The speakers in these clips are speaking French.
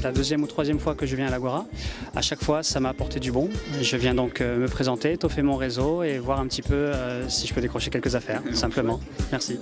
La deuxième ou troisième fois que je viens à l'Agora. À chaque fois, ça m'a apporté du bon. Je viens donc me présenter, étoffer mon réseau et voir un petit peu si je peux décrocher quelques affaires, simplement. Merci.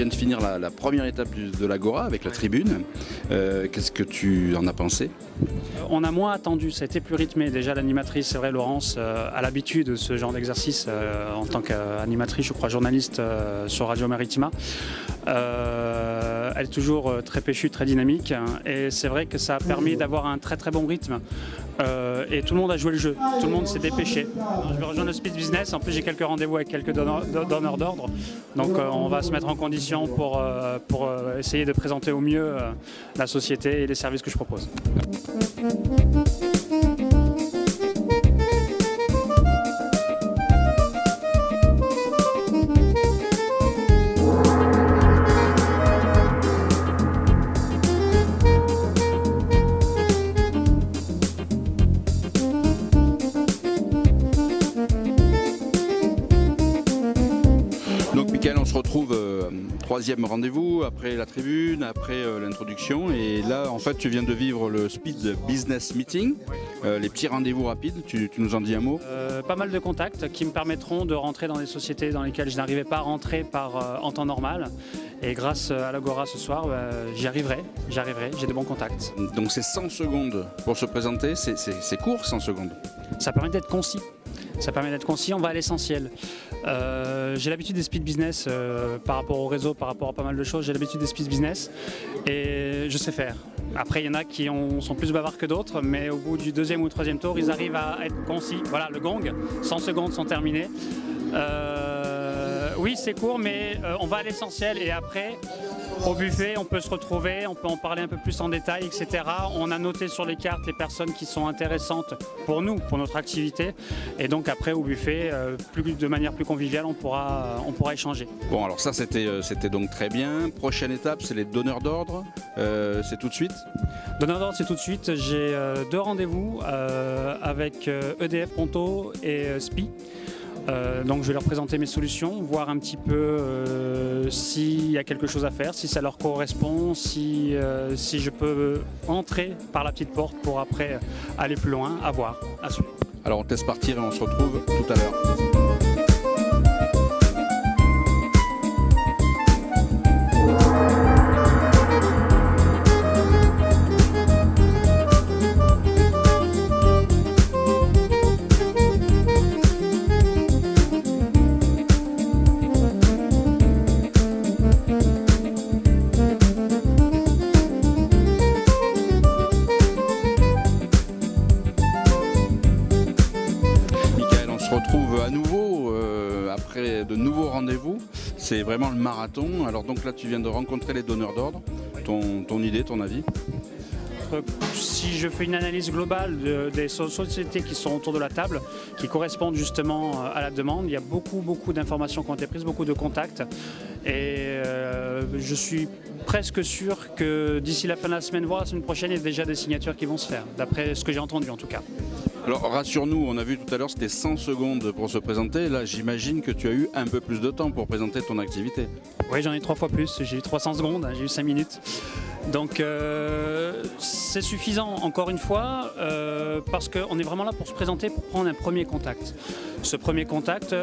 De finir la première étape de l'Agora avec la tribune. Qu'est-ce que tu en as pensé? On a moins attendu, ça a été plus rythmé. Déjà l'animatrice, c'est vrai, Laurence, a l'habitude de ce genre d'exercice en tant qu'animatrice, je crois journaliste sur Radio Maritima. Elle est toujours très péchue, très dynamique et c'est vrai que ça a permis d'avoir un très très bon rythme et tout le monde a joué le jeu, tout le monde s'est dépêché. Je vais rejoindre le Speed Business, en plus j'ai quelques rendez-vous avec quelques donneurs d'ordre, donc on va se mettre en condition pour essayer de présenter au mieux la société et les services que je propose. On se retrouve troisième rendez-vous après la tribune, après l'introduction et là en fait tu viens de vivre le Speed Business Meeting, les petits rendez-vous rapides, tu nous en dis un mot? Pas mal de contacts qui me permettront de rentrer dans des sociétés dans lesquelles je n'arrivais pas à rentrer en temps normal et grâce à l'Agora ce soir j'y arriverai, j'ai de bons contacts. Donc c'est 100 secondes pour se présenter, c'est court 100 secondes. Ça permet d'être concis. Ça permet d'être concis, on va à l'essentiel. J'ai l'habitude des speed business par rapport au réseau, par rapport à pas mal de choses, j'ai l'habitude des speed business et je sais faire. Après, il y en a qui sont plus bavards que d'autres, mais au bout du deuxième ou troisième tour, ils arrivent à être concis. Voilà, le gong, 100 secondes sont terminées. Oui, c'est court, mais on va à l'essentiel et après, au buffet, on peut se retrouver, on peut en parler un peu plus en détail, etc. On a noté sur les cartes les personnes qui sont intéressantes pour nous, pour notre activité. Et donc après, au buffet, de manière plus conviviale, on pourra échanger. Bon, alors ça, c'était donc très bien. Prochaine étape, c'est les donneurs d'ordre. C'est tout de suite? Donneurs d'ordre, c'est tout de suite. J'ai deux rendez-vous avec EDF Pronto et SPI. Donc je vais leur présenter mes solutions, voir un petit peu s'il y a quelque chose à faire, si ça leur correspond, si je peux entrer par la petite porte pour après aller plus loin, à voir, à suivre. Alors on te laisse partir et on se retrouve tout à l'heure. À nouveau, après de nouveaux rendez-vous, c'est vraiment le marathon. Alors donc là tu viens de rencontrer les donneurs d'ordre, ton idée, ton avis? Si je fais une analyse globale des sociétés qui sont autour de la table, qui correspondent justement à la demande, il y a beaucoup d'informations qui ont été prises, beaucoup de contacts. Et je suis presque sûr que d'ici la fin de la semaine, voire la semaine prochaine, il y a déjà des signatures qui vont se faire, d'après ce que j'ai entendu en tout cas. Alors rassure-nous, on a vu tout à l'heure c'était 100 secondes pour se présenter. Là j'imagine que tu as eu un peu plus de temps pour présenter ton activité. Oui, j'en ai 3 fois plus, j'ai eu 300 secondes, j'ai eu 5 minutes. Donc c'est suffisant encore une fois parce qu'on est vraiment là pour se présenter, pour prendre un premier contact. Ce premier contact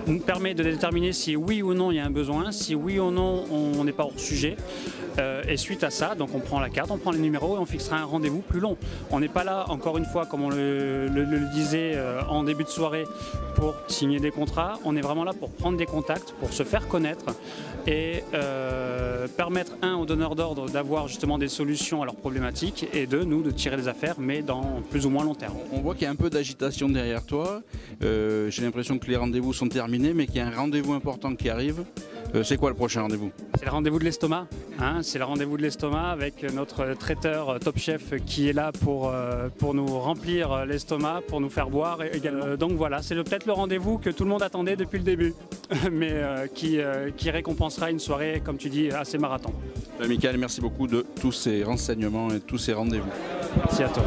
nous permet de déterminer si oui ou non il y a un besoin, si oui ou non on n'est pas hors sujet. Et suite à ça, donc on prend la carte, on prend les numéros et on fixera un rendez-vous plus long. On n'est pas là, encore une fois, comme on le disait en début de soirée, pour signer des contrats. On est vraiment là pour prendre des contacts, pour se faire connaître et permettre, aux donneurs d'ordre d'avoir justement des solutions à leurs problématiques et nous, de tirer des affaires, mais dans plus ou moins long terme. On voit qu'il y a un peu d'agitation derrière toi. J'ai l'impression que les rendez-vous sont terminés, mais qu'il y a un rendez-vous important qui arrive. C'est quoi le prochain rendez-vous? C'est le rendez-vous de l'estomac. C'est le rendez-vous de l'estomac avec notre traiteur Top Chef qui est là pour nous remplir l'estomac, pour nous faire boire également. Donc voilà, c'est peut-être le rendez-vous que tout le monde attendait depuis le début, mais qui récompensera une soirée, comme tu dis, assez marathon. Michael, merci beaucoup de tous ces renseignements et tous ces rendez-vous. Merci à toi.